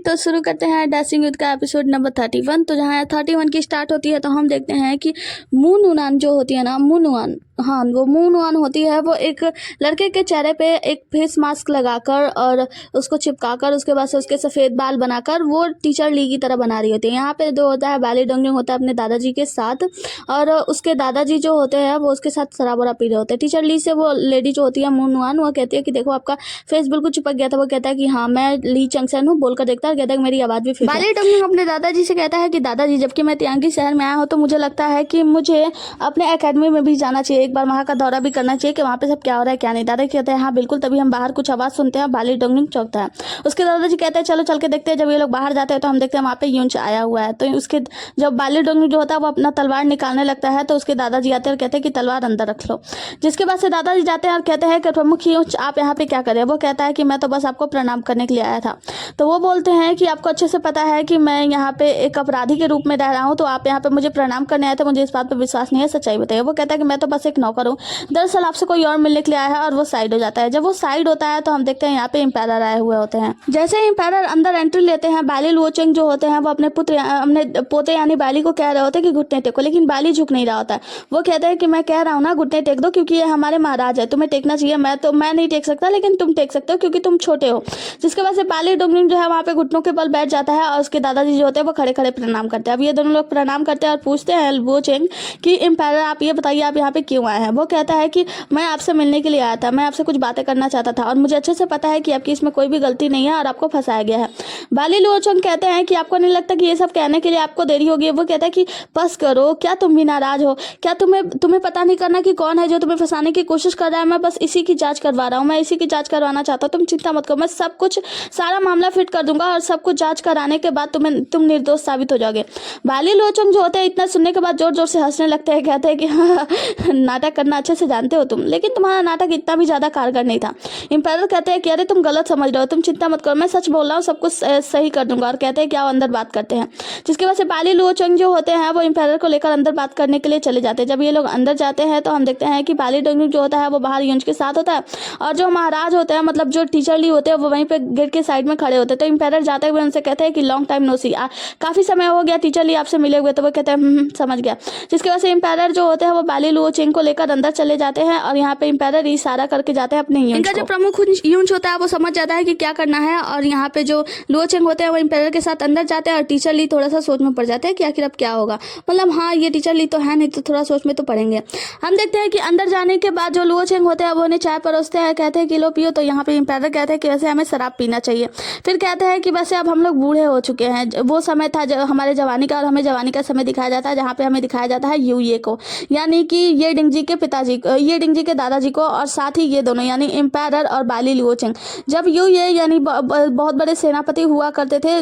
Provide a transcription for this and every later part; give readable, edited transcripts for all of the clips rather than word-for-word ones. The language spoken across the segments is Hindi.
तो शुरू करते हैं डैशिंग विद का एपिसोड नंबर 31। तो जहाँ 31 की स्टार्ट होती है तो हम देखते हैं कि मून जो होती है ना, मून हाँ वो मून होती है। वो एक लड़के के चेहरे पे एक फेस मास्क लगाकर और उसको चिपकाकर उसके बाद से उसके सफ़ेद बाल बनाकर वो टीचर ली की तरह बना रही होती है। यहाँ पे जो होता है बैली डोंगलिंग होता है अपने दादाजी के साथ, और उसके दादाजी जो होते हैं वो उसके साथ शराब वराब पी रहे होते हैं। टीचर ली से वो लेडी जो होती है मून वो कहती है कि देखो आपका फेस बिल्कुल चिपक गया था। वो कहता है कि हाँ मैं ली चंगसन हूँ, बोलकर देखता है, कहता है कि मेरी आवाज़ भी फिट है। बैली डोंगलिंग अपने दादाजी से कहता है कि दादाजी जबकि मैं तियांगी शहर में आया हूँ तो मुझे लगता है कि मुझे अपने एकेडमी में भी जाना चाहिए, एक बार वहाँ का दौरा भी करना चाहिए कि वहाँ पे सब क्या हो रहा है क्या नहीं। दादाजी कहते हैं हाँ बिल्कुल। तभी हम बाहर कुछ आवाज़ सुनते हैं, बैली डोंगलिंग चौंकता है। उसके दादाजी कहते हैं चलो चल के देखते हैं। जब ये लोग बाहर जाते हैं तो हम देखते हैं वहाँ पे यूंच आया हुआ है। तो उसके जब बैली डोंगलिंग जो होता है वो अपना तलवार निकालने लगता है तो उसके दादाजी आते हैं और कहते हैं कि तलवार अंदर रख लो। जिसके बाद से दादाजी जाते हैं और कहते हैं कि प्रमुख यूंच आप यहाँ पे क्या करें। वो कहता है कि मैं तो बस आपको प्रणाम करने के लिए आया था। तो वो बोलते हैं कि आपको अच्छे से पता है कि मैं यहाँ पे एक अपराधी के रूप में रह रहा हूँ, तो आप यहाँ पे मुझे प्रणाम करने आए थे, मुझे इस बात पे विश्वास नहीं है, सच्चाई बताइए। वो कहता है कि मैं तो बस एक नौकर हूँ, दरअसल आपसे कोई और मिलने के लिए आया है। और वो साइड हो जाता है। जब वो साइड होता है तो हम देखते हैं यहाँ पे एम्पायर आए हुए होते हैं। जैसे एम्पायर अंदर एंट्री लेते हैं, बैली लुओचेंग जो होते हैं वो अपने पोते यानी बैली को कह रहे होते हैं कि घुटने टेको, लेकिन बैली झुक नहीं रहा होता है। वो कहता है कि मैं कह रहा हूँ ना घुटने टेक दो क्योंकि ये हमारे महाराज है, तुम्हें टेकना चाहिए। मैं नहीं टेक सकता लेकिन तुम टेक सकते हो क्योंकि तुम छोटे हो। जिसके वजह से बैली डोंगलिंग जो है वहाँ पे घुटनों के बल बैठ जाता है और उसके दादाजी जो होते हैं वो खड़े खड़े प्रणाम करते हैं। अब ये दोनों लोग प्रणाम करते हैं और पूछते हैं लुओचेंग कि एम्पायर आप ये बताइए आप यहाँ पे क्यों आए हैं। वो कहता है कि मैं आपसे मिलने के लिए आया था, मैं आपसे कुछ बातें करना चाहता था और मुझे अच्छे से पता है कि आपकी इसमें कोई भी गलती नहीं है और आपको फंसाया गया है। बैली लुओचेंग कहते हैं कि आपको नहीं लगता कि ये सब कहने के लिए आपको देरी होगी। वो कहता है कि बस करो, क्या तुम भी नाराज हो? क्या तुम्हें पता नहीं करना कि कौन है जो तुम्हें फंसाने की कोशिश कर रहा है? मैं बस इसी की जांच करवा रहा हूँ, मैं इसी की जांच करवाना चाहता हूँ, तुम चिंता मत करो, मैं सब कुछ सारा मामला फिट कर दूंगा और सब कुछ जांच कराने के बाद तुम निर्दोष साबित हो जाओगे। बैली लुओचेंग जो होते हैं इतना सुनने के बाद जोर जोर से हंसने लगते हैं, कहते हैं कि हाँ, नाटक करना अच्छे से जानते हो तुम, लेकिन तुम्हारा नाटक इतना भी ज्यादा कारगर नहीं था। एम्पायर कहते हैं कि अरे तुम गलत समझ रहे हो, तुम चिंता मत करो, मैं सच बोल रहा हूँ, सब कुछ सही कर दूंगा। और कहते हैं कि आओ अंदर बात करते हैं। जिसकी वजह से बैली लुओचेंग जो होते हैं वो एम्पायर को लेकर अंदर बात करने के लिए चले जाते हैं। जब ये लोग अंदर जाते हैं तो हम देखते हैं कि बैली डोंगलिंग जो होता है वो बाहर यूंच के साथ होता है और जो महाराज होते हैं मतलब जो टीचर ली होते हैं वो वहीं पे गेट के साइड में खड़े होते हैं। तो एम्पायर जाते हुए उनसे कहते हैं कि लॉन्ग टाइम नो सी, काफी समय हो गया टीचर ली आपसे मिले हुए। तो वो कहते हैं समझ गया। जिसकी वजह से एम्पायर जो होते हैं वो बैली लुओचेंग को लेकर अंदर चले जाते हैं और यहाँ पे एम्पायर इशारा करके जाते हैं अपने यूंच को। इनका जो प्रमुख यूंच होता है वो समझ जाता है कि क्या करना है और यहाँ पे जो लुओचेंग होते हैं वो एम्पायर के साथ अंदर जाते हैं और टीचर ली थोड़ा सा सोच में पड़ जाते हैं कि आखिर अब क्या होगा। मतलब हाँ ये टीचर ली तो है नहीं तो थोड़ा सोच में तो पड़ेंगे। हम देखते हैं कि अंदर जाने के बाद जो लुओचेंग होते हैं वो उन्हें चाय परोसते हैं, कहते हैं कि लो पियो। तो यहाँ पे एम्पायर कहते हैं कि वैसे हमें शराब पीना चाहिए। फिर कहते हैं कि वैसे अब हम लोग बूढ़े हो चुके हैं, वो समय था जब हमारे जवानी का और हमें जवानी का समय दिखाया जाता है जहाँ पे हमें दिखाया जाता है ये को यानी कि ये डिंगजी के पिताजी को, ये डिंगजी के दादाजी को, और साथ ही ये दोनों यानी एम्पायर और बैली लुओचेंग। जब ये यानी बहुत बड़े सेनापति हुआ करते थे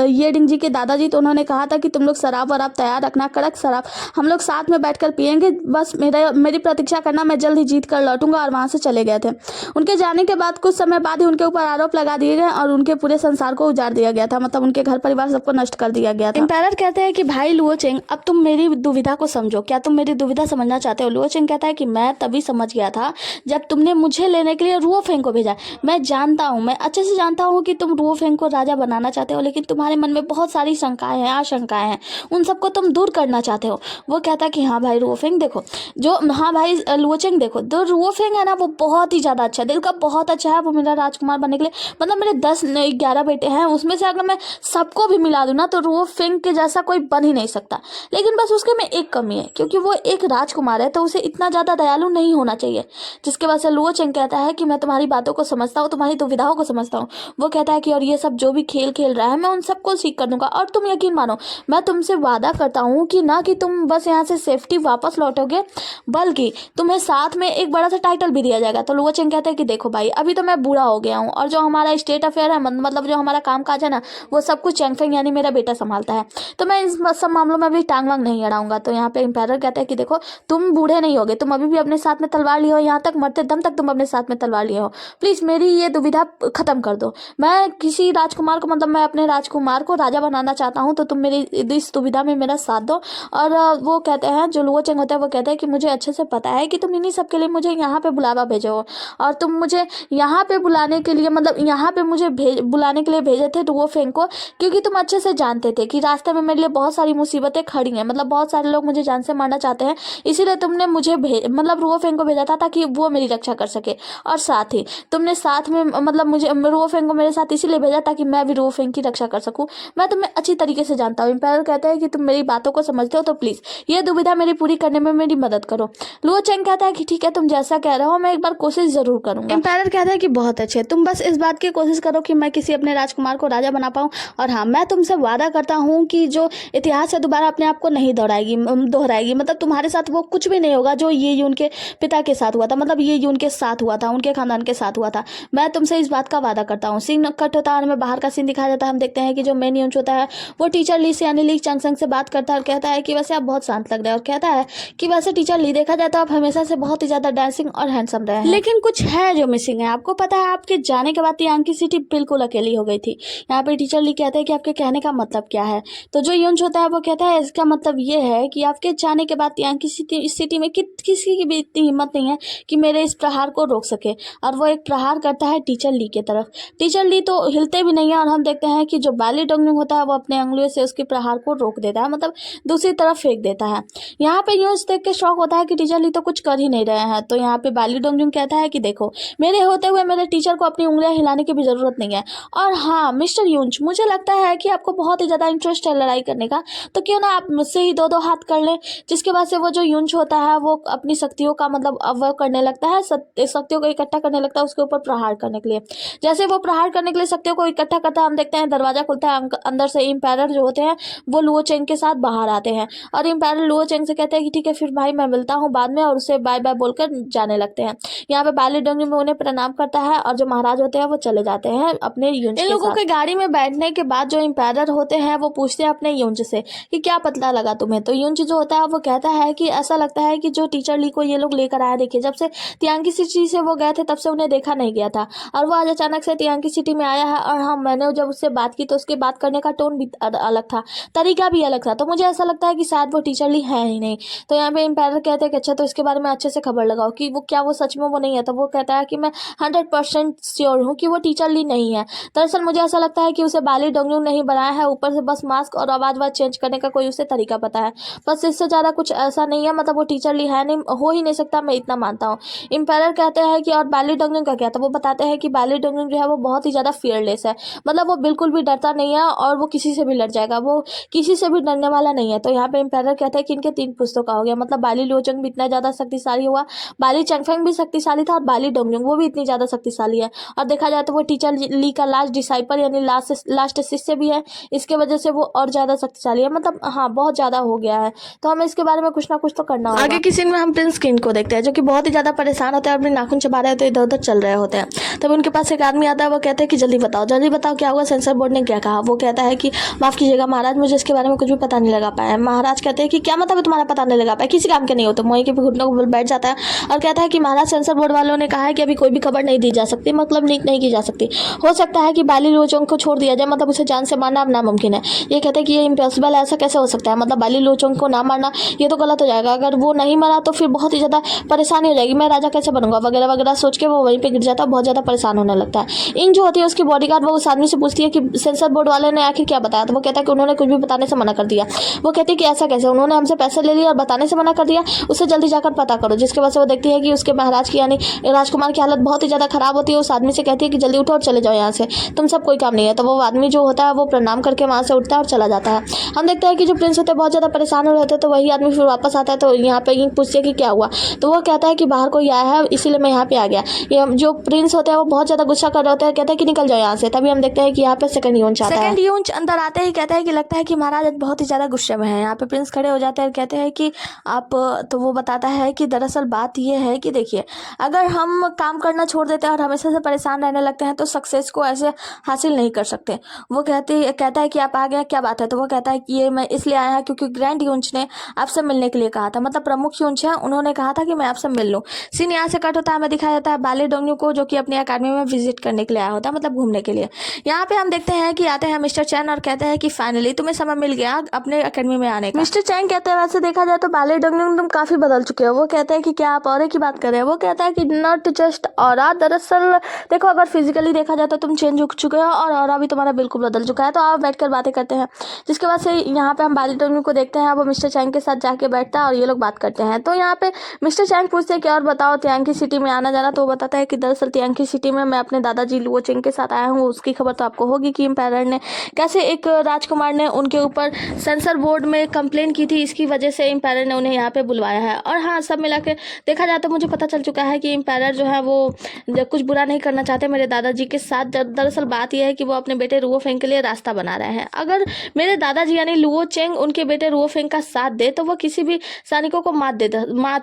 ये डिंगजी के दादाजी, तो उन्होंने कहा था कि तुम लोग शराब वराब तैयार रखना, कड़क शराब हम लोग साथ में बैठकर पियेंगे, बस मेरी प्रतीक्षा करना, मैं जल्द ही जीत कर लौटूंगा। और वहां से चले गए थे। उनके जाने के बाद कुछ समय बाद ही उनके ऊपर आरोप लगा दिए गए और उनके पूरे संसार को उजाड़ दिया गया था, मतलब उनके घर परिवार सबको नष्ट कर दिया गया था। एम्पायर कहते हैं कि भाई लुओचेंग अब तुम मेरी दुविधा को समझो, क्या तुम मेरी दुविधा समझना चाहते हो? लुओचेंग कहता है कि मैं तभी समझ गया था जब तुमने मुझे लेने के लिए रुओफेंग को भेजा। मैं जानता हूँ, मैं अच्छे से जानता हूँ कि तुम रुओफेंग को राजा बनाना चाहते हो, लेकिन तुम्हारे मन में बहुत सारी शंकाएं हैं, आशंकाएं हैं, उन सबको तुम दूर करना चाहते हो। वो कहता है कि हाँ भाई रुओफेंग देखो, जो हाँ भाई लुओचेंग देखो, जो रुओफेंग है ना वो बहुत ही ज्यादा अच्छा, दिल का बहुत अच्छा है, वो मेरा राजकुमार बनने के लिए, मतलब मेरे 10-11 बेटे हैं, उसमें से अगर मैं सबको भी मिला दूं ना तो रुओफेंग के जैसा कोई बन ही नहीं सकता। लेकिन बस उसके में एक कमी है, क्योंकि वो एक राजकुमार है तो उसे इतना ज्यादा दयालु नहीं होना चाहिए। जिसके वजह से लुओचेंग कहता है कि मैं तुम्हारी बातों को समझता हूँ, तुम्हारी दुविधाओं को समझता हूँ। वो कहता है कि और ये सब जो भी खेल खेल रहा है मैं उन सबको सीख कर दूंगा। और तुम यकीन मानो, मैं तुमसे वादा करता हूँ कि ना कि तुम बस यहाँ से सेफ्टी वापस लौटोगे, बल्कि तुम्हें साथ में एक बड़ा सा टाइटल भी दिया जाएगा। तो लुओचेंग कहता है कि देखो भाई अभी तो मैं बूढ़ा हो गया हूँ और जो हमारा स्टेट अफेयर है, मतलब जो हमारा काम काज है ना, वो सब कुछ चैंगफेंग यानी मेरा बेटा संभालता है, तो मैं इस सब मामलों में अभी टांग वांग नहीं अड़ाऊंगा। तो यहाँ पे एम्पायर कहता है कि देखो तुम बूढ़े नहीं होगे, तुम अभी भी अपने साथ में तलवार लिए हो, यहाँ तक मरते दम तक तुम अपने साथ में तलवार लिए हो, प्लीज मेरी ये दुविधा खत्म कर दो। मैं किसी राजकुमार को, मतलब मैं अपने राजकुमार को राजा बनाना चाहता हूँ, तो तुम मेरी इस दुविधा में मेरा साथ दो। और वो कहते हैं, जो लुओचेंग होता है वो कहते हैं कि मुझे अच्छे से पता है कि तुम इन्हीं सब के लिए मुझे यहाँ पे बुलावा भेजो और तुम मुझे यहाँ पे बुलाने के लिए, मतलब यहाँ पे मुझे बुलाने के लिए भेजे थे रुओ फेंग को, क्योंकि तुम अच्छे से जानते थे कि रास्ते में मेरे लिए बहुत सारी मुसीबतें खड़ी हैं, मतलब बहुत सारे लोग मुझे जान से मारना चाहते हैं, इसीलिए तुमने मुझे मतलब रुओ फेंग को भेजा था ताकि वो मेरी रक्षा कर सके। और साथ ही तुमने साथ में मतलब मुझे रुओ फेंग को मेरे साथ इसीलिए भेजा ताकि मैं भी रुओ फेंग की रक्षा कर सकूं। मैं तुम्हें अच्छी तरीके से जानता हूँ। एम्पायर कहते हैं कि तुम मेरी बातों को समझते हो तो प्लीज ये दुविधा मेरी पूरी करने में मेरी मदद करो। लुओ चेंग कहता है कि ठीक है, तुम जैसा कह रहे हो मैं एक बार कोशिश जरूर करूंगा। एम्पायर कहता है कि बहुत अच्छे, तुम बस इस बात की कोशिश करो कि मैं किसी अपने राजकुमार को राजा बना पाऊं, और हाँ, मैं तुमसे वादा करता हूं कि जो इतिहास है दोबारा अपने आप को नहीं दोहराएगी। मतलब तुम्हारे साथ वो कुछ भी नहीं होगा जो ये यून के पिता के साथ हुआ था, मतलब ये यून के साथ हुआ था, उनके खानदान के साथ हुआ था। मैं तुमसे इस बात का वादा करता हूँ। सीन कट होता है और हमें बाहर का सीन दिखाया जाता है। हम देखते हैं कि जो मेन यून होता है वो टीचर ली से यानी ली चंगसंग से बात करता है और कहता है कि वैसे आप बहुत शांत लग रहे हैं, और कहता है कि वैसे टीचर ली देखा जाए तो आप हमेशा से बहुत ही ज्यादा डांसिंग और हैंडसम रहे हैं, लेकिन कुछ है जो मिसिंग है। आपको पता है आपके जाने के बाद यांकी सिटी बिल्कुल अकेली हो गई थी। यहाँ पे टीचर ली कहते हैं कि आपके कहने का मतलब क्या है। तो जो यून होता है वो कहता है इसका मतलब ये है कि आपके जाने के बाद यांकी सिटी में किसी की भी इतनी हिम्मत नहीं है कि मेरे इस प्रहार को रोक सके। और वो एक प्रहार करता है टीचर ली की तरफ। टीचर ली तो हिलते भी नहीं है, और हम देखते हैं कि जो बाली डोंगनुंग होता है वो अपने अंगुलियों से उसके प्रहार को रोक देता है, मतलब दूसरी तरफ फेंक देता है। यहाँ पे यूं देख के शौक होता है कि टीचर ली तो कुछ कर ही नहीं रहे हैं। तो यहाँ पे बाली डोंगनुंग कहता है कि देखो, मेरे होते हुए मेरे टीचर को अपनी उंगलियां हिलाने की भी जरूरत नहीं है। और हाँ मिस्टर यूंच, मुझे लगता है कि आपको बहुत ही ज्यादा इंटरेस्ट है लड़ाई करने का, तो क्यों ना आप मुझसे ही दो दो हाथ कर लें। जिसके बाद से वो जो यूंच होता है वो अपनी शक्तियों का मतलब अवयव करने लगता है, शक्तियों को इकट्ठा करने लगता है उसके ऊपर प्रहार करने के लिए। जैसे वो प्रहार करने के लिए शक्तियों को इकट्ठा करता है, हम देखते हैं दरवाजा खुलता है, अंदर से इम्पायर जो होते हैं वो लुओ चेंग के साथ बाहर आते हैं, और इम्पायर लुओ चेंग से कहते हैं कि ठीक है फिर भाई मैं मिलता हूँ बाद में, और उसे बाय बाय बोलकर जाने लगते हैं। यहाँ पे बाली डोंगनुंग में उन्हें प्रणाम करता है, और जो महाराज होते हैं वो चले जाते हैं अपने यूंच के साथ। इन लोगों के गाड़ी में बैठने के बाद जो इम्पायर होते हैं वो पूछते हैं अपने यूंच से कि क्या पता लगा तुम्हें। तो यूंच जो होता है वो कहता है कि ऐसा लगता है कि जो टीचर ली को ये लोग लेकर आया, देखिए जब से तियांकी सिटी से वो गए थे तब से उन्हें देखा नहीं गया था, और वो आज अचानक से तियांकी सिटी में आया है। और हाँ, मैंने जब उससे बात की तो उसके बात करने का टोन भी अलग था, तरीका भी अलग था, तो मुझे ऐसा लगता है कि शायद वो टीचर ली है ही नहीं। तो यहाँ पे इम्पायर कहते हैं कि अच्छा, तो इसके बारे में अच्छे से खबर लगाओ कि वो क्या वो सच में वो नहीं है। तो वो कहता है कि मैं 100% श्योर हूँ कि वो टीचर ली नहीं है। दरअसल मुझे ऐसा लगता है कि उसे बाली डोंगनुंग नहीं बनाया है, ऊपर से बस मास्क और आवाज चेंज करने का कोई उसे तरीका पता है, बस इससे ज्यादा कुछ ऐसा नहीं है। मतलब वो टीचर ली है नहीं, हो ही नहीं सकता, मैं इतना मानता हूँ। इम्पायर कहते हैं कि और बाली डोंगनुंग का क्या, तो वो बताते हैं कि बाली डोंगनुंग जो है वो बहुत ही ज्यादा फियरलेस है, मतलब वो बिल्कुल भी डरता नहीं है और वो किसी से भी लड़ जाएगा, वो किसी से भी डरने वाला नहीं है। तो यहाँ पे इम्पायर कहते हैं कि इनके 3 पुस्तकों का हो गया, मतलब बाली लुओचंग भी इतना ज्यादा शक्तिशाली हुआ, बाली चंगफेंग भी शक्तिशाली था, और बाली डोंगनुंग वो भी इतनी ज्यादा शक्तिशाली है। और देखा जाए तो वो टीचर ली का लास्ट डिसाइपल यानी लास्ट शिष्य भी है, इसके वजह से वो और ज्यादा शक्तिशाली है, मतलब हाँ बहुत ज्यादा हो गया है। तो हमें इसके बारे में कुछ ना कुछ तो करना होगा। आगे की सीन में हम प्रिंस किन को देखते हैं जो कि बहुत ही ज्यादा परेशान होते हैं, अपने नाखून चबा रहे होते हैं, इधर उधर चल रहे होते हैं। तब उनके पास एक आदमी आता है, वो कहते हैं कि जल्दी बताओ क्या हुआ, सेंसर बोर्ड ने क्या कहा। वो कहता है कि माफ कीजिएगा महाराज, मुझे इसके बारे में कुछ भी पता नहीं लगा पाया। महाराज कहते हैं कि क्या मतलब है तुम्हारा पता नहीं लगा पाया, किसी काम के नहीं हो। तो मोई के घुटनों को बैठ जाता है और कहता है कि महाराज सेंसर बोर्ड वालों ने कहा है कि अभी कोई भी खबर नहीं दी जा सकती, मतलब लीक नहीं की जा सकती। हो सकता है कि बाली लुओचोंग को छोड़ दिया जाए, मतलब उसे जान से मारना अब नामुमकिन है। ये कहते हैं कि ये इम्पॉसिबल है, ऐसा कैसे हो सकता है, मतलब बाली लुओचोंग को ना मारना ये तो गलत हो जाएगा, अगर वो नहीं मरा तो फिर बहुत ही ज़्यादा परेशानी हो जाएगी, मैं राजा कैसे बनूंगा वगैरह वगैरह सोच के वो वहीं पे गिर जाता है, बहुत ज़्यादा परेशान होने लगता है। इन जो होती है उसकी बॉडीगार्ड वो उस आदमी से पूछती है कि सेंसर बोर्ड वाले ने आखिर क्या बताया। तो वो कहता है कि उन्होंने कुछ भी बताने से मना कर दिया। वो कहती है कि ऐसा कैसे, उन्होंने हमसे पैसे ले लिए और बताने से मना कर दिया, उससे जल्दी जाकर पता करो। जिसके वजह से वो देखती है कि उसके महाराज की यानी राजकुमार की हालत बहुत ही ज़्यादा खराब होती है। उस आदमी से कहती है कि जल्दी उठो और चले जाओ यहाँ से, तुम सब कोई काम नहीं है। तो वो आदमी जो होता है वो प्रणाम करके वहाँ से उठता है और चला जाता है। हम देखते हैं कि जो प्रिंस होते हैं बहुत ज़्यादा परेशान हो रहे थे, तो वही आदमी फिर वापस आता है। तो यहाँ पे ये पूछते हैं कि क्या हुआ, तो वो कहता है कि बाहर कोई आया है इसीलिए मैं यहाँ पे आ गया। ये जो प्रिंस होते हैं वो बहुत ज़्यादा गुस्सा कर रहे होते हैं, कहते हैं कि निकल जाओ यहाँ से। तभी हम देखते हैं कि यहाँ पे सेकंड यूंच आता है। सेकंड यूंच अंदर आते ही कहता है कि लगता है कि महाराज बहुत ही ज़्यादा गुस्से में है। यहाँ पे प्रिंस खड़े हो जाते हैं, कहते हैं कि आप, तो वो बताता है कि दरअसल बात ये है कि देखिए, अगर हम काम करना छोड़ देते हैं और हमेशा से परेशान रहने लगते हैं तो सक्सेस को ऐसे हासिल नहीं कर सकते। वो कहता है कि आप आ गए, क्या बात है। तो वो कहता है कि ये मैं इसलिए आया है क्योंकि ग्रैंड यूंच ने आपसे मिलने के लिए कहा था, मतलब प्रमुख यूंच है, उन्होंने कहा था कि मैं आपसे मिल लूँ। सीन यहाँ से कट होता है, हमें दिखाया जाता है बाली डोंगनुंग को जो कि अपनी अकेडमी में विजिट करने के लिए आया होता है, मतलब घूमने के लिए। यहाँ पे हम देखते हैं कि आते हैं मिस्टर चैन और कहते हैं कि फाइनली तुम्हें समय मिल गया अपने अकेडमी में आने का। मिस्टर चैन कहते हैं वैसे देखा जाए तो बाली डोंगनुंग तुम काफी बदल चुके हो। वो कहते हैं कि क्या आप औरे की बात कर रहे हैं। वो कहता है कि नॉट जस्ट ऑरा, दरअसल देखो अगर फिजिकली देखा जाए तो तुम चेंज हो चुके हो और ऑरा भी तुम्हारा बिल्कुल बदल चुका है, तो आप बैठकर बातें करते हैं। जिसके बाद से यहाँ पे हम बाली डोंगू को देखते हैं, वो मिस्टर चैंग के साथ जाके बैठता है और ये लोग बात करते हैं। तो यहाँ पे मिस्टर चैंग पूछते हैं कि और बताओ तियांकी सिटी में आना जाना, तो वो बताता है कि दरअसल तियांकी सिटी में मैं अपने दादाजी लुओ चेंग के साथ आया हूँ। उसकी खबर तो आपको होगी कि एम्पायर ने कैसे एक राजकुमार ने उनके ऊपर सेंसर बोर्ड में कंप्लेन की थी, इसकी वजह से एम्पायर ने उन्हें यहाँ पे बुलवाया है। और हाँ, सब मिला के देखा जाए तो मुझे पता चल चुका है कि एम्पायर जो है वो कुछ बुरा नहीं करना चाहते मेरे दादाजी के साथ। दरअसल बात यह है कि वो अपने बेटे रुओ फेंग के लिए रास्ता बना रहे हैं। अगर मेरे दादाजी यानी लुओ चेंग उनके बेटे रुओ फेंग का साथ दे तो वो किसी भी सैनिकों को मात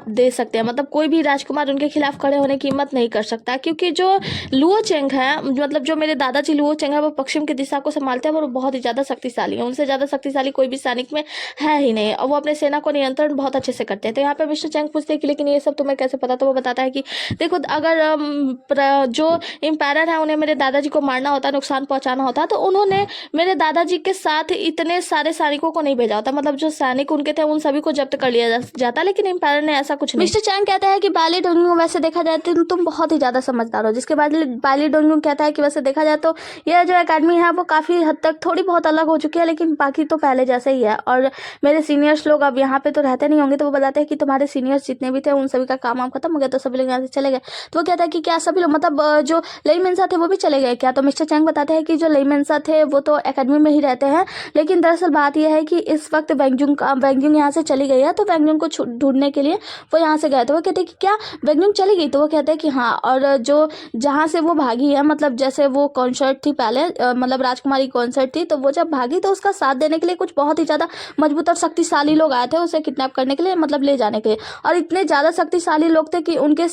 दे सकते हैं। मतलब कोई भी राजकुमार उनके खिलाफ खड़े होने की हिम्मत नहीं कर सकता, क्योंकि जो लुओ चेंग है, मतलब जो मेरे दादाजी लुओ चेंग है, वो पश्चिम की दिशा को संभालते हैं और बहुत ही ज़्यादा शक्तिशाली है। उनसे ज़्यादा शक्तिशाली कोई भी सैनिक में है ही नहीं, और वो अपने सेना को नियंत्रण बहुत अच्छे से करते हैं। तो यहाँ पे मिस्टर चेंग पूछते हैं कि लेकिन ये सब तुम्हें कैसे पता? तो वो बताता है कि देखो, अगर जो एम्पायर है उन्हें मेरे दादाजी को मारना होता, नुकसान पहुंचाना होता, तो उन्होंने मेरे दादाजी के साथ इतने सारे सैनिकों को नहीं भेजा होता। मतलब जो सैनिक उनके थे उन सभी को जब्त कर लिया जाता, लेकिन एम्पायर ने ऐसा कुछ नहीं। मिस्टर चैंग कहता है कि बाली डोंगू वैसे देखा जाए तो तुम बहुत ही ज़्यादा समझदार हो। जिसके बाद बाली डोंगू कहता है कि वैसे देखा जाए तो यह जो एकेडमी है वो काफ़ी हद तक थोड़ी बहुत अलग हो चुकी है, लेकिन बाकी तो पहले जैसे ही है। और मेरे सीनियर्स लोग अब यहाँ पे तो रहते नहीं होंगे। तो वो बताते हैं कि तुम्हारे सीनियर्स जितने भी थे उन सभी का काम खत्म हो गया, तो सभी लोग यहाँ से चले गए। तो वो कहता है कि क्या सभी लोग, मतलब जो लेई मेंसा थे वो भी चले गए क्या? तो मिस्टर चैंग बताते हैं कि जो लेई मेंसा थे वो तो एकेडमी में ही रहते हैं, लेकिन दरअसल बात यह है कि इस वक्त वेंगजुंग यहाँ से चली गई है, तो वेंगजुंग को ढूंढने के लिए वो यहाँ से गए। तो वो कहते हैं कि क्या वेंगजुंग चली गई? तो वो कहते हैं कि हाँ, और जो जहाँ से वो भागी है, मतलब जैसे वो कॉन्सर्ट थी पहले, मतलब राजकुमारी कॉन्सर्ट थी, तो वो जब भागी तो उसका साथ देने के लिए कुछ बहुत ही ज़्यादा मजबूत और शक्तिशाली लोग आए थे उसे किडनैप करने के लिए, मतलब ले जाने के लिए। और इतने ज़्यादा शक्तिशाली लोग थे कि उनके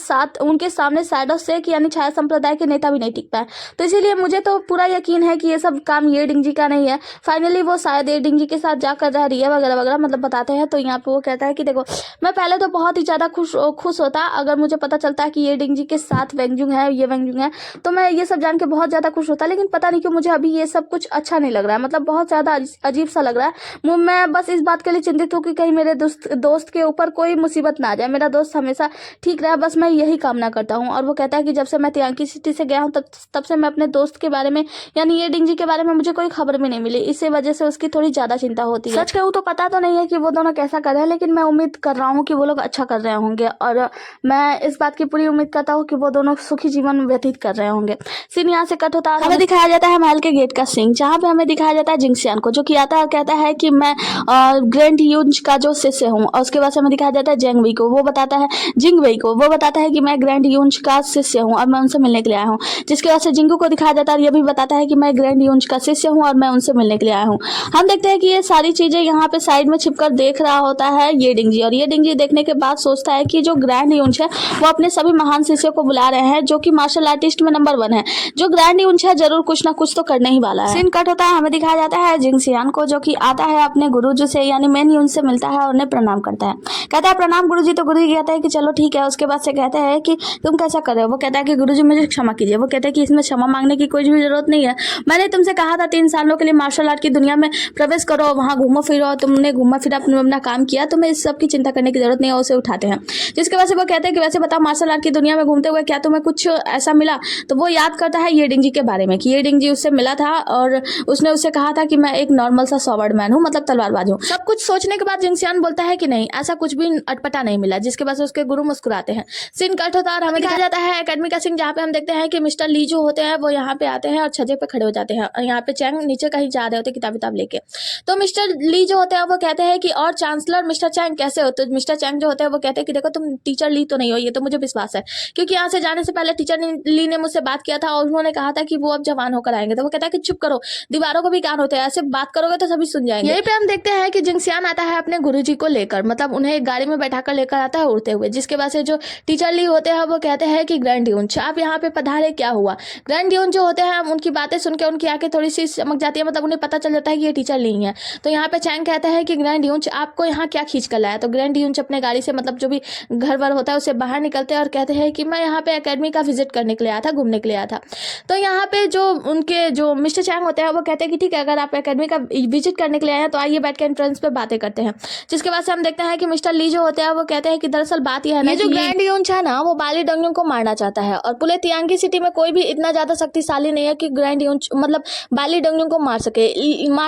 सामने शैडो शेख यानी छाया संप्रदाय के नेता भी नहीं टिक पाए। तो इसीलिए मुझे तो पूरा यकीन है कि ये सब काम ये डिंगजी का नहीं है। फाइनली वो शायद ये डिंगजी के साथ जाकर रह रही है वगैरह वगैरह, मतलब बताते हैं। तो यहाँ पे वो कहता है कि देखो, मैं पहले तो बहुत ही ज़्यादा खुश होता अगर मुझे पता चलता है कि ये डिंगजी के साथ वेंगजुंग है, ये वेंगजुंग है, तो मैं ये सब जान के बहुत ज़्यादा खुश होता। लेकिन पता नहीं क्यों मुझे अभी ये सब कुछ अच्छा नहीं लग रहा है, मतलब बहुत ज़्यादा अजीब सा लग रहा है। मैं बस इस बात के लिए चिंतित हूँ कि कहीं मेरे दोस्त के ऊपर कोई मुसीबत ना आ जाए, मेरा दोस्त हमेशा ठीक रहे, बस मैं यही कामना करता हूँ। और वो कहता है कि जब से मैं तियांकी सिटी से गया हूँ तब से मैं अपने दोस्त के बारे में यानी ये डिंगजी के बारे में मुझे कोई खबर भी नहीं मिली। इसी वजह से उसकी थोड़ी ज़्यादा चिंता होती है। सच कहूँ तो पता तो नहीं है कि वो दोनों कैसा कर रहे हैं, लेकिन मैं उम्मीद कर रहा हूँ कि वो लोग अच्छा कर रहे होंगे, और मैं इस बात की पूरी उम्मीद करता हूँ कि वो दोनों सुखी जीवन व्यतीत कर रहे होंगे। सीन यहाँ से कट होता है, हमें दिखाया जाता है महल के गेट का सीन, जहाँ पे हमें दिखाया जाता है जिंगसियान को, जो कि आता है कहता है कि मैं ग्रैंड यूंज का जो शिष्य हूँ। और उसके बाद से हमें दिखाया जाता है जेंग वई को, वो बताता है जिंग वई को, वो बताता है कि मैं ग्रैंड यूंज का शिष्य हूँ और मैं उनसे मिलने के लिए आया हूँ। जिसके बाद से जिंगू को दिखाया जाता है, ये भी बताता है कि मैं ग्रैंड यूंज का शिष्य हूँ और मैं उनसे मिलने के लिए आया हूँ। हम देखते हैं कि ये सारी चीजें यहाँ पे साइड में छिपकर देख रहा होता है ये डिंगजी, और ये डिंगजी देखने के बाद सोचता है कि जो ग्रैंड यूंज है वो अपने सभी महान शिष्यों को बुला रहे हैं, जो कि मार्शल आर्टिस्ट में नंबर 1 है। जो ग्रैंड यूंज है जरूर कुछ ना कुछ तो करने ही वाला है। सीन कट होता है, हमें दिखाया जाता है जिंगसियान को, जो कि आता है अपने गुरुजी से यानी मेन यूंज से मिलता है और उन्हें प्रणाम करता है। कहता है प्रणाम गुरुजी। तो गुरुजी कहता है कि चलो ठीक है। उसके बाद से कहते हैं कि तुम कैसा कर रहे हो? वो कहता है कि गुरुजी मुझे क्षमा कीजिए। वो कहते हैं कि इसमें क्षमा मांगने की कोई भी जरूरत नहीं है, मैंने तुमसे कहा था 3 सालों के लिए मार्शल आर्ट की दुनिया में प्रवेश करो, वहाँ घूमो फिरो, तुमने घूमा फिरा अपना काम किया, तुम्हें इस सब की चिंता करने की जरूरत नहीं है। उसे उठाते हैं, जिसके वजह से वो कहते हैं कि वैसे बताओ मार्शल आर्ट की दुनिया में घूमते हुए क्या तुम्हें कुछ ऐसा मिला? तो वो याद करता है ये डिंगजी के बारे में कि ये डिंगजी उससे मिला था और उसने उससे कहा था कि मैं एक नॉर्मल सा स्वॉर्डमैन हूँ, मतलब तलवारबाज हूँ। सब कुछ सोचने के बाद जिंगसियान बोलता है कि नहीं, ऐसा कुछ भी अटपटा नहीं मिला, जिसके बाद उसके गुरु मुस्कुराते हैं। सीन कट होता है और हमें दिखाया जाता है एकेडमी का सीन, जहाँ पे हम देखते हैं कि मिस्टर ली जो होते हैं वो यहाँ पे आते हैं और छज्जे पे खड़े हो जाते हैं, और यहाँ पे चैंग नीचे कहीं जा रहे होते किताब लेके। तो मिस्टर ली जो होते हैं वो कहते हैं कि और चांसलर मिस्टर चैंग कैसे हो? तो मिस्टर चैंग जो होते हैं वो कहते हैं कि देखो तुम टीचर ली तो नहीं हो, ये तो मुझे विश्वास है, क्योंकि यहाँ से जाने से पहले टीचर ली ने मुझसे बात किया था और उन्होंने कहा था कि वो अब जवान होकर आएंगे। तो वो कहता है कि चुप करो, दीवारों को भी कान होते हैं, ऐसे बात करोगे तो सभी सुन जाएंगे। यहीं पे हम देखते हैं कि जिंगसियान आता है अपने गुरुजी को लेकर, मतलब उन्हें एक गाड़ी में बैठाकर लेकर आता है उड़ते हुए। जिसके बाद से जो टीचर ली होते हैं वो कहते हैं कि ग्रैंड यूंज आप यहाँ पे पधारे, क्या हुआ? ग्रैंड यूंज जो होते हैं उनकी बातें सुन के उनकी आंखें थोड़ी सी चमक जाती है, मतलब उन्हें पता चल जाता है कि ये टीचर ली है। तो यहाँ पे चैंग कहता है कि ग्रैंड यूंज आपको यहाँ क्या खींच कर लाया? तो ग्रैंड यूंज अपने गाड़ी से, मतलब जो भी घर वर होता है उससे बाहर निकलते हैं और कहते हैं कि मैं यहाँ पे एकेडमी का विजिट करने के लिए आया था, घूमने के लिए आया था। तो यहाँ पे जो उनके जो मिस्टर चैंग होते हैं वो कहते हैं कि ठीक है, अगर आप एकेडमी का विजिट करने के लिए आए हैं तो आइए बैठ के एंट्रेंस पे बातें करते हैं। जिसके बाद से हम देखते हैं कि मिस्टर ली जो होते हैं वो कहते हैं कि दरअसल बात यह है ना, ये जो ग्रैंड यूंज है ना वो बाली डोंगू को मारना चाहता है, और पूरे तियांकी सिटी में कोई भी इतना ज्यादा शक्तिशाली नहीं है कि ग्रैंड यूंच मतलब बाली डोंगजुंग को मार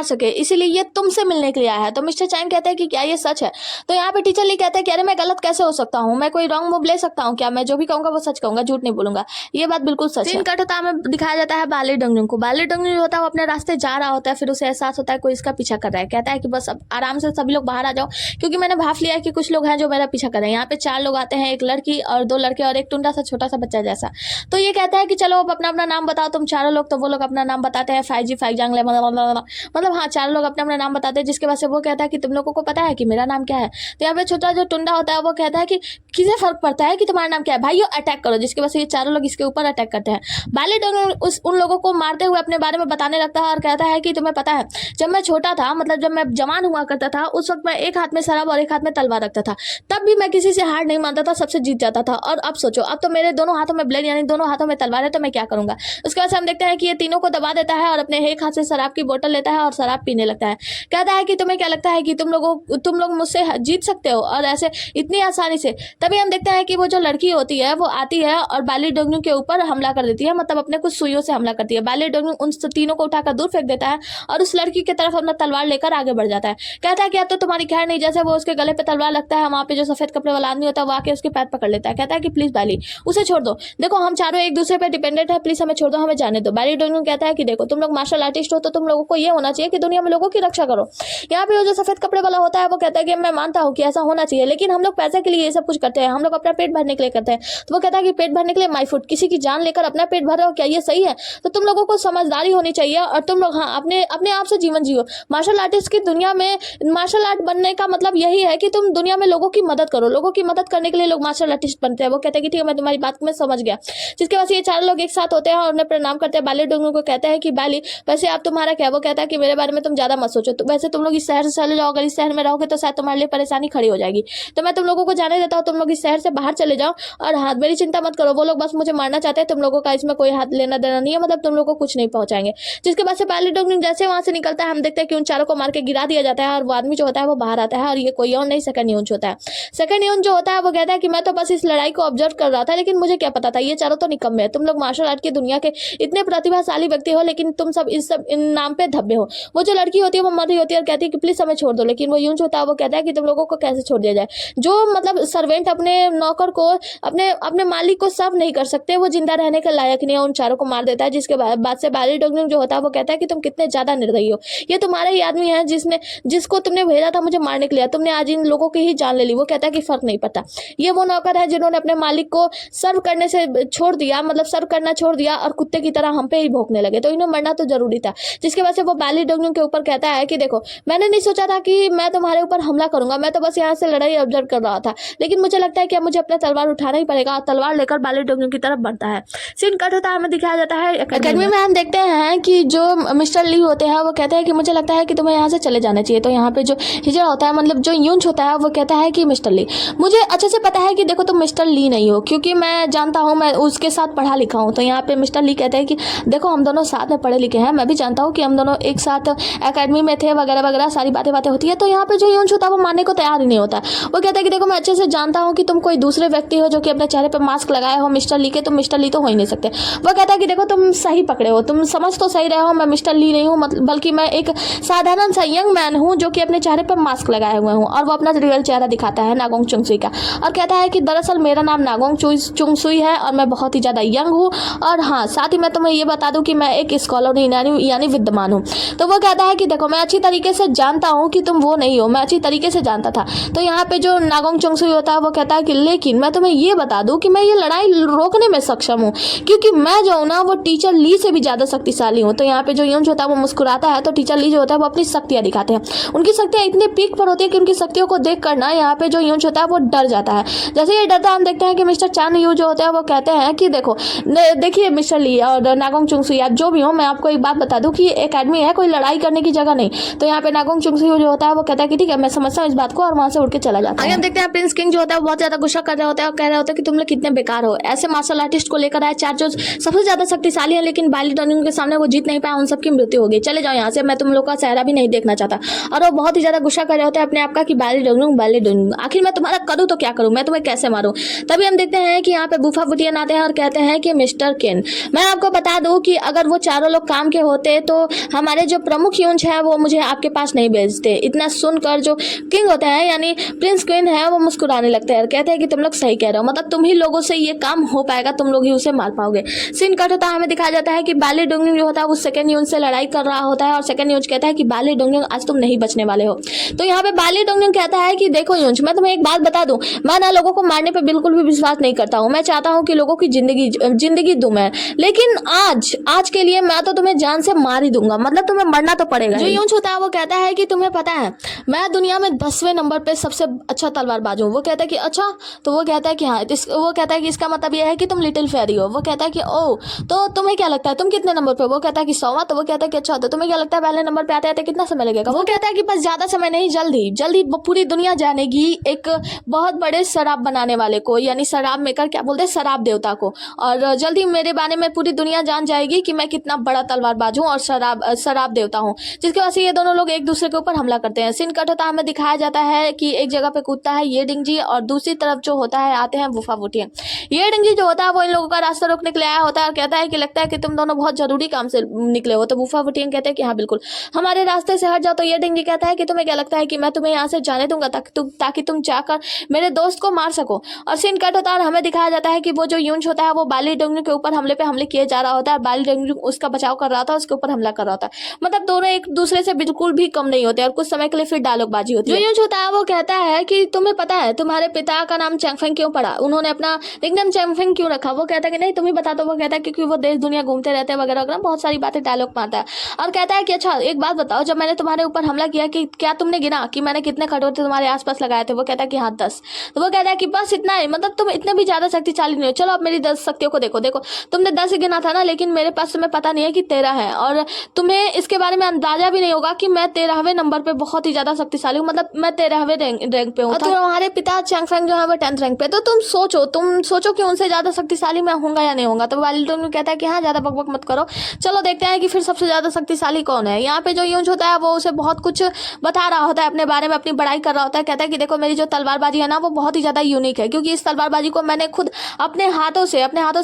सके, इसीलिए ये तुमसे मिलने के लिए आया है। तो मिस्टर चैंग कहते हैं कि क्या ये सच है? तो यहाँ पे टीचर ली कहते हैं कि अरे मैं गलत कैसे हो सकता हूँ, मैं कोई रॉन्ग मूव ले सकता हूँ क्या? मैं जो भी कहूँगा वो सच कहूँगा, झूठ नहीं बोलूंगा। ये बात बिल्कुल सच है। सीन कट होता है, हमें दिखाया जाता है बाली डोंगजुंग को। बाली डोंगजुंग जो होता है वो अपने रास्ते जा रहा होता है, फिर उसे एहसास होता है कोई इसका पीछा कर रहा है। कहता है कि बस अब आराम से सभी लोग बाहर आ जाओ, क्योंकि मैंने भाप लिया है कि कुछ लोग हैं जो मेरा पीछा कर रहे हैं। यहाँ पे 4 लोग आते हैं, एक लड़की और 2 लड़के और एक टुंडा सा छोटा सा बच्चा जैसा। तो ये कहता है कि चलो अब अपना अपना नाम बताओ तुम चारों लोग। तो वो लोग अपना नाम बताते हैं, 5G 5 जांगले मतलब हाँ 4 लोग अपना अपना नाम बताते हैं, जिसके बाद से वो कहता है कि तुम लोगों को पता है कि मेरा नाम क्या है? तो यहाँ पे छोटा जो टुंडा होता है वो कहता है कि किसे फर्क पड़ता है कि तुम्हारा नाम क्या है, भाइयों अटैक करो। जिसके वजह से ये चारों लोग इसके ऊपर अटैक करते हैं। बाली डोंगजुंग उन लोगों को मारते हुए अपने बारे में बताने लगता है और कहता है कि तुम्हें पता है जब मैं छोटा था, मतलब जब मैं जवान हुआ करता था, उस वक्त मैं एक हाथ में शराब और एक हाथ में तलवार रखता था, तब भी मैं किसी से हार नहीं मानता था, सबसे जीत जाता था। और अब सोचो, अब तो मेरे दोनों हाथों में ब्लेड यानी दोनों हाथों में तलवार है, तो मैं क्या करूंगा? उसके बाद से हम देखते हैं कि ये तीनों को दबा देता है और अपने एक हाथ से शराब की बोतल लेता है और शराब पीने लगता है। कहता है कि तुम्हें क्या लगता है कि तुम लोग मुझसे जीत सकते हो और ऐसे इतनी आसानी से? तभी हम देखते हैं कि वो जो लड़की होती है वो आती है और बाली डोंगजुंग के ऊपर हमला कर देती है, मतलब अपने कुछ सुइयों से हमला करती है। बाली डोंगजुंग उन तीनों को उठाकर दूर फेंक देता है और उस लड़की की तरफ अपना तलवार लेकर आगे बढ़ जाता है। कहता है कि अब तो तुम्हारी खैर नहीं। जैसे वो उसके गले पे तलवार लगता है, वहाँ पे जो सफेद कपड़े वाला आदमी होता है वो आके उसके पैर पकड़ लेता है। कहता है कि प्लीज बाली उसे छोड़ दो, देखो हम चारों एक दूसरे पे डिपेंडेंट है, प्लीज हमें छोड़ दो, हमें जाने दो। बाली डोंगजुंग कहता है कि देखो तुम लोग मार्शल आर्टिस्ट हो तो तुम लोगों को ये होना चाहिए कि दुनिया में लोगों की रक्षा करो। यहाँ पे वो जो सफेद कपड़े वाला होता है वो कहता है कि मैं मानता हूँ कि ऐसा होना चाहिए, लेकिन हम लोग पैसे के लिए ये सब कुछ करते हैं, हम लोग अपना पेट भरने के लिए करते हैं। तो वो कहता है कि पेट भरने के लिए माई फूड, किसी की जान लेकर अपना पेट भर रहे हो, क्या ये सही है? तो तुम लोगों को समझदारी होनी चाहिए और तुम लोग हाँ अपने आप से जीवन जियो। मार्शल आर्टिस्ट की दुनिया में मार्शल आर्ट बनने का मतलब यही है कि तुम दुनिया में लोगों की मदद करो। लोगों की मदद करने के लिए लोग मार्शल आर्टिस्ट बनते हैं। वो कहते हैं कि ठीक है मैं तुम्हारी बात में समझ गया। जिसके बाद ये 4 लोग एक साथ होते हैं और उन्हें प्रणाम करते हैं। बाली डोंगजुंग को कहते हैं कि बाली वैसे आप तुम्हारा क्या? वो कहता है कि मेरे बारे में तुम ज्यादा मत सोचो, तो वैसे तुम लोग इस शहर से चले जाओ, अगर इस शहर में रहोगे तो शायद तुम्हारे लिए परेशानी खड़ी हो जाएगी, तो मैं तुम लोगों को जाने देता हूँ, तुम लोग इस शहर से बाहर चले जाओ और हाथ मेरी चिंता मत करो। वो लोग बस मुझे मारना चाहते हैं, तुम लोगों का इसमें कोई हाथ लेना देना नहीं है, मतलब तुम लोगों को कुछ नहीं पहुंचाएंगे। जिसके बाद से बाली डोंगजुंग जैसे वहां से निकलता है, हम देखते हैं कि उन चारों को मार के गिरा दिया जाता है और वो आदमी जो होता है वो बाहर आता है और ये कोई और नहीं सेकंड यून होता है। सेकंड यून जो होता है वो कहता है कि मैं तो बस इस लड़ाई को ऑब्जर्व कर रहा था, लेकिन मुझे क्या पता था ये चारों तो निकम्मे है। तुम लोग मार्शल आर्ट की दुनिया के इतने प्रतिभाशाली व्यक्ति हो, लेकिन तुम सब इन नाम पे धब्बे हो। वो जो लड़की होती है वो मर रही होती है और कहती है कि प्लीज हमें छोड़ दो, लेकिन वो यूं होता है वो कहता है कि तुम लोगों को कैसे छोड़ दिया जाए? जो मतलब सर्वेंट अपने नौकर को अपने मालिक को सर्व नहीं कर सकते, वो जिंदा रहने के लायक नहीं है। उन चारों को मार देता है। जिसके बाद से बाली डोंगजुंग जो होता है वो कहता है कि तुम कितने ज्यादा निर्दयी हो, ये तुम्हारा ही आदमी है जिसको तुमने भेजा था मुझे मारने के लिए, तुमने आज इन लोगों की ही जान ले ली। वो कहता है कि फर्क नहीं पड़ता, ये वो नौकर है जिन्होंने अपने मालिक को सर्व करने से छोड़ दिया, मतलब सर्व करना छोड़ दिया और कुत्ते की तरह हम पे ही भौंकने लगे, तो इन्हें मरना तो जरूरी था। जिसके वजह से वो बाली डोंगजुंग के ऊपर कहता है कि देखो मैंने नहीं सोचा था कि मैं तुम्हारे ऊपर हमला करूंगा, मैं तो बस यहाँ से लड़ाई ऑब्जर्व कर रहा था, लेकिन मुझे लगता है कि अब मुझे अपना तलवार उठाना ही पड़ेगा। और तलवार लेकर बाली डोंगजुंग की तरफ बढ़ता है। सीन कट होता है, हमें दिखाया जाता है एकेडमी में। हम देखते हैं कि जो मिस्टर ली होते हैं वो कहते हैं कि मुझे लगता है कि तुम्हें यहाँ से चले जाना चाहिए। तो यहाँ पे जो हिजड़ा होता है, मतलब जो यूंच होता है, वो कहता है कि मिस्टर ली मुझे अच्छे से पता है कि देखो तुम मिस्टर ली नहीं हो, क्योंकि मैं जानता हूँ, मैं उसके साथ पढ़ा लिखा हूँ। तो यहाँ पे मिस्टर ली कहते हैं कि देखो हम दोनों साथ में पढ़े लिखे हैं, मैं भी जानता हूँ कि हम दोनों एक साथ एकेडमी में थे, वगैरह वगैरह सारी बातें होती है। तो यहाँ पे जो यूंच होता है वो मानने को तैयार ही नहीं होता। वो कहता है कि देखो मैं अच्छे से जानता हूँ कि तुम कोई दूसरे व्यक्ति हो जो कि अपने चेहरे पर मास्क लगाए हो मिस्टर ली के, तुम मिस्टर ली तो हो ही नहीं सकते। वो कहता है कि देखो तुम सही पकड़े हो, तुम समझ तो सही रहे हो, मैं मिस्टर ली नहीं हूँ, बल्कि मैं एक साधारण सा यंग मैन हूँ जो कि अपने चेहरे पर मास्क लगाए हुए हूँ। और वो अपना रियल चेहरा दिखाता है नागोंग चुंगसुई का और कहता है कि दरअसल मेरा नाम नागोंग चुंगसुई है और मैं बहुत ही ज़्यादा यंग हूँ, और हाँ साथ ही मैं तुम्हें ये बता दूँ कि मैं एक स्कॉलर यानी विद्वान हूँ। तो वो कहता है कि देखो मैं अच्छी तरीके से जानता हूँ कि तुम वो नहीं हो, मैं अच्छी तरीके से जानता था। तो यहाँ पे जो नागोंग चुंगसुई होता है वो कहता है कि लेकिन मैं तुम्हें ये बता दूं कि मैं ये लड़ाई रोकने में सक्षम हूँ, क्योंकि मैं जो हूँ ना वो टीचर ली से भी ज्यादा शक्तिशाली हूँ। तो यहाँ पे जो यूंच होता है वो मुस्कुराता है, तो टीचर ली जो होता है वो अपनी शक्तियां दिखाते हैं। उनकी शक्तियां इतनी पीक पर होती है कि उनकी शक्तियों को देख कर ना यहाँ पे जो यूंच होता है वो डर जाता है। जैसे ये डरता हम देखते हैं कि मिस्टर चान यू जो होते हैं वो कहते हैं कि देखिए मिस्टर ली और नागोंग चुंगसुई आप जो भी हो, मैं आपको एक बात बता दूं कि एकेडमी है, कोई लड़ाई करने की जगह नहीं। तो यहाँ पे नागोंग चुंगसुई जो होता है वो कहता है कि ठीक है मैं समझता हूँ इस बात को, और वहां से उड़ के चला जाता है। हम देखते हैं प्रिंस किंग जो होता है बहुत ज्यादा गुस्सा कर रहा होता है और कह रहा होता है कि तुम लोग कितने बेकार हो, ऐसे मार्शल आर्टिस्ट को लेकर आए 4 जो सबसे ज्यादा शक्तिशाली है, लेकिन बाली डोंगजुंग के सामने वो जीत नहीं पाया, उन सबकी मृत्यु हो गई, चले जाओ यहाँ से, मैं तुम लोग का चेहरा भी नहीं देखना चाहता। और वो बहुत ही ज्यादा गुस्सा कर रहे होते हैं अपने आप का कि बाली डोंगजुंग आखिर मैं तुम्हारा करूँ तो क्या करूँ, मैं तुम्हें कैसे मारूं। तभी हम देखते हैं कि यहाँ पे बुफा बुटियन आते हैं और कहते हैं कि मिस्टर केन मैं आपको बता दूं कि अगर वो चारों लोग काम के होते तो हमारे जो प्रमुख यूंच है वो मुझे आपके पास नहीं भेजते। इतना सुनकर जो किंग होता है यानी प्रिंस क्वीन है वो मुस्कुराने लगते हैं और कहते हैं कि तुम लोग सही कह रहे हो, मतलब तुम ही लोगों से ये काम हो पाएगा, तुम लोग ही उसे मार पाओगे। सीन कट होता है, हमें दिखाया जाता है कि बाली डोंगलिंग जो होता है वो सेकंड यूंच से लड़ाई कर रहा होता है और सेकंड यूंच कहता है कि बाली डोंगलिंग आज तुम नहीं बचने वाले हो। तो यहाँ पे बाली डोंगलिंग कहता है कि देखो यूंच, मैं तुम्हें एक बात बता दूं, मैं ना लोगों को मारने पे बिल्कुल भी विश्वास नहीं करता हूँ। मैं चाहता हूँ कि लोगों की जिंदगी दूं मैं, लेकिन आज के लिए मैं तो तुम्हें जान से मार ही दूंगा, मतलब तुम्हें मरना तो पड़ेगा। जो यूंच होता है वो कहता है कि तुम्हें पता है मैं दुनिया में 10वें नंबर पे सबसे अच्छा तलवारबाज हूँ। वो कहता है कि अच्छा, तो वो कहता है कि हाँ, वो कहता है कि इसका मतलब यह है कि तुम लिटिल फेरी हो। वो कहता है कि ओ, तो तुम्हें क्या लगता है तुम कितने नंबर पे? वो कहता है कि 100वां। तो वो कहता है कि अच्छा, तो तुम्हें क्या लगता है पहले नंबर पे आते आते कितना समय लगेगा? वो कहता है कि बस ज्यादा समय नहीं, जल्दी पूरी दुनिया जानेगी एक बहुत बड़े शराब बनाने वाले को, यानी शराब मेकर क्या बोलते हैं, शराब देवता को। और जल्दी मेरे बारे में पूरी दुनिया जान जाएगी कि मैं कितना बड़ा तलवारबाज हूँ और शराब देवता हूँ। जिसके वजह से ये दोनों लोग एक दूसरे के ऊपर हमला करते हैं। सीन कट होता है, हमें दिखाया जाता है कि एक जगह पे कूदता है ये डिंगजी और दूसरी तरफ जो होता है आते हैं वूफा वुटिंग। ये डिंगजी जो होता है वो इन लोगों का रास्ता रोकने के लिए आया होता है और कहता है कि लगता है कि तुम दोनों बहुत जरूरी काम से निकले हो। तो वूफा वुटिंग कहते हैं कि हाँ बिल्कुल, हमारे रास्ते से हट जाओ। तो ये डिंगजी कहता है कि तुम्हें क्या लगता है कि मैं तुम्हें यहाँ से जाने दूंगा ताकि तुम जाकर मेरे दोस्त को मार सको। और सीन कट होता है, हमें दिखाया जाता है कि वो जो यूंच होता है वो बाली डोंगलिंग के ऊपर हमले किए जा रहा होता है। बाली डोंगलिंग उसका बचाव कर रहा था, उसके ऊपर हमला कर रहा था। मतलब दोनों एक दूसरे से बिल्कुल भी कम नहीं होते और कुछ समय के लिए फिर डायलॉगबाजी होती है। जो यूंच होता है वो कहता है कि तुम्हें पता है तुम्हारे पिता का नाम चैंगफेंग क्यों पड़ा, उन्होंने अपना निकनेम चैंगफेंग क्यों रखा? वो कहता है कि नहीं तुम ही बता दो। वो कहता है क्योंकि वो देश दुनिया घूमते रहते हैं वगैरह वगैरह, बहुत सारी बातें डायलॉग मारता है और कहता है कि अच्छा एक बात बताओ, जब मैंने तुम्हारे ऊपर हमला किया कि क्या तुमने गिना कि मैंने कितने कटोरे तुम्हारे आसपास लगाए थे? वो कहता है कि हाँ 10। तो वो कहता है कि बस इतना ही, मतलब तुम इतने भी ज्यादा शक्तिशाली नहीं हो। चलो अब मेरी 10 शक्तियों को देखो तुमने 10 ही गिना था ना, लेकिन मेरे पास तुम्हें पता नहीं है कि 13 है और तुम्हें इसके बारे में अंदाजा भी नहीं होगा कि मैं 13वें नंबर पे बहुत ही ज्यादा शक्तिशाली हूँ, मतलब मैं 13वें रैंक पे हूँ। तो तुम्हारे पिता चैंगफेंग जो है वो 10th रैंक पे। तो तुम सोचो कि उनसे ज्यादा शक्तिशाली मैं होऊंगा या नहीं होऊंगा? तो बाली डोंगलिंग कहता है कि हाँ ज्यादा बकबक मत करो, चलो देखते हैं कि फिर सबसे ज्यादा शक्तिशाली कौन है। यहाँ पे जो यूंच होता है वो उसे बहुत कुछ बता रहा होता है अपने बारे में, अपनी बड़ाई कर रहा होता है। कहता है कि देखो मेरी जो तलवारबाजी है ना वो बहुत ही ज्यादा यूनिक है, क्योंकि इस तलवारबाजी को मैंने खुद अपने हाथों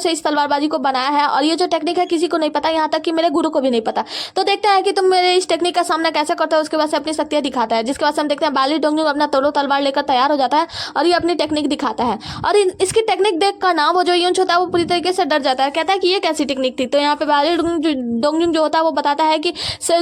से इस तलवारबाजी को बनाया है और ये जो टेक्निक है किसी को नहीं पता, यहाँ तक कि मेरे गुरु को भी नहीं पता। तो देखते हैं कि तुम मेरे इस टेक्निक का सामना कैसे करते हो। उसके बाद से अपनी शक्तियां दिखाता है, जिसके बाद से हम देखते हैं बाली डोंगलिंग अपना तोड़ो तलवार लेकर तैयार हो जाता है और ये अपनी टेक्निक दिखाता है। और इसकी टेक्निक देखकर ना वो जो यूंच होता है वो पूरी तरीके से डर जाता है। कहता है कि ये कैसी टेक्निक थी? तो यहाँ पे बाली डोंगलिंग जो होता है वो बताता है कि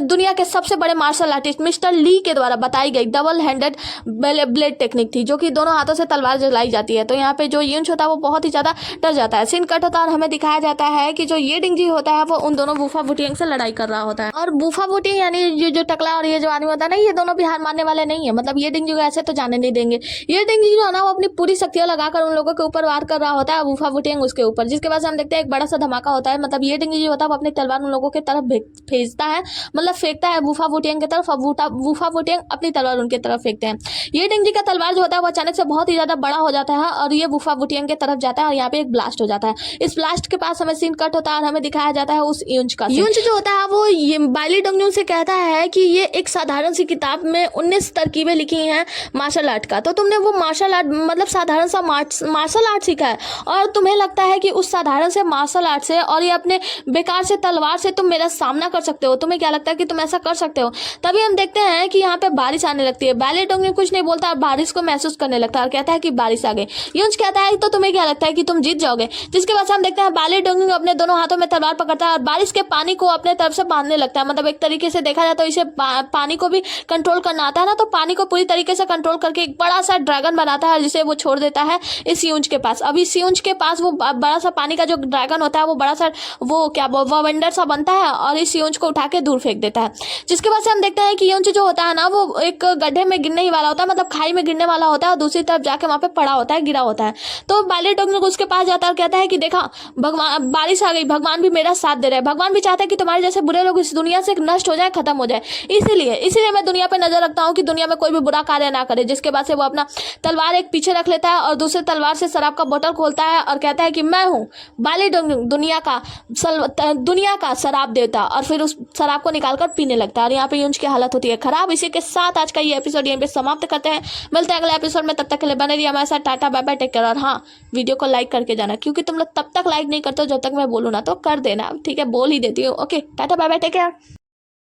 दुनिया के सबसे बड़े मार्शल आर्टिस्ट मिस्टर ली के द्वारा बताई गई डबल हैंडेड ब्लेड टेक्निक थी, जो कि दोनों हाथों से तलवार चलाई जाती है। तो यहाँ पे जो यूंच होता है वो बहुत ही ज्यादा डर जाता है। सीन कट होता है और हमें दिखाया जाता है कि जो ये डिंगजी होता है वो उन दोनों वूफा वुटिंग से लड़ाई कर रहा होता है। और वूफा वुटिंग यानी जो टकला और ये जो आदमी होता है ना, ये दोनों भी हार मानने वाले नहीं है, मतलब ये डिंगजी को ऐसे तो जाने नहीं देंगे। ये डिंगजी जो है ना वो अपनी पूरी शक्तियां लगाकर उन लोगों के ऊपर वार कर रहा होता है, वूफा वुटिंग उसके ऊपर। जिसके बाद हम देखते हैं एक बड़ा सा धमाका होता है, मतलब ये डिंगजी जो होता है वो अपनी तलवार उन लोगों की तरफ भेजता है, मतलब फेंकता है वूफा वुटिंग की तरफ, वूफा वुटिंग अपनी तलवार उनकी तरफ फेंकते हैं। ये डिंगजी का तलवार जो होता है वो अचानक से बहुत ही ज्यादा बड़ा हो जाता है और ये वूफा वुटिंग की तरफ जाता है और यहाँ पे एक ब्लास्ट हो जाता है। इस ब्लास्ट के पास हमें सीन कट होता है और हमें दिखाया जाता है उस यूंच का। यूंच जो होता है वो ये बाली डोंगलिंग से कहता है कि ये एक साधारण सी किताब में 19 तरकीबें लिखी हैं मार्शल आर्ट का, तो तुमने वो मार्शल आर्ट मतलब साधारण सा मार्शल आर्ट सीखा है और तुम्हें लगता है कि उस साधारण से मार्शल आर्ट से और ये अपने बेकार से तलवार से तुम मेरा सामना कर सकते हो? तुम्हें क्या लगता है कि तुम ऐसा कर सकते हो? तभी हम देखते हैं कि यहाँ पे बारिश आने लगती है। बाली डोंगलिंग कुछ नहीं बोलता और बारिश को महसूस करने लगता है और कहता है कि बारिश आ गई। यूंच कहता है तो तुम्हें क्या लगता है कि तुम जीत जाओगे? जिसके बाद हम देखते हैं बाली डोंगलिंग अपने दोनों हाथों में तलवार पकड़ता है और बारिश के पानी को अपने तरफ से बांधने लगता है। मतलब एक तरीके से देखा जाए तो इसे पानी को भी कंट्रोल करना आता है ना, तो पानी को पूरी तरीके से कंट्रोल करके एक बड़ा सा ड्रैगन बनाता है जिसे वो छोड़ देता है इस यूंच के पास। अब इस यूंच के पास वो बड़ा सा पानी का जो ड्रैगन होता है वो बड़ा सा वो क्या वंडर सा बनता है और इस यूंच को उठा के दूर फेंक देता है। जिसके बाद से हम देखते हैं कि यूंच जो होता है ना वो एक गड्ढे में गिरने ही वाला होता है, मतलब खाई में गिरने वाला होता है और दूसरी तरफ जाके वहां पे पड़ा होता है, गिरा होता है। तो बाली डोंगलिंग उसके पास जाता है और कहता है कि देखा भगवान बारिश आ गई, भगवान भी मेरा साथ दे रहे हैं, भगवान भी चाहते हैं कि तुम्हारे जैसे बुरे लोग इस दुनिया से नष्ट हो जाए, खत्म हो जाए। इसीलिए मैं दुनिया पे नजर रखता हूँ कि दुनिया में कोई भी बुरा कार्य ना करे। जिसके बाद से वो अपना तलवार एक पीछे रख लेता है और दूसरे तलवार से शराब का बोतल खोलता है और कहता है कि मैं हूँ बाली डोंगलिंग, दुनिया का शराब देवता, और फिर उस शराब को निकालकर पीने लगता है और यहाँ पे यूंच की हालत होती है खराब। इसी के साथ आज का ये एपिसोड यहीं पे समाप्त करते हैं। मिलते हैं अगले एपिसोड में, तब तक के लिए बने रहिए हमारे साथ। Tata bye bye, take care. और हाँ, वीडियो को लाइक करके जाना, क्योंकि तुम लोग तब तक लाइक नहीं करते हो जब तक मैं बोलूँ ना, तो कर देना, ठीक है, बोल ही देती हूँ। Okay, tata bye bye, take care.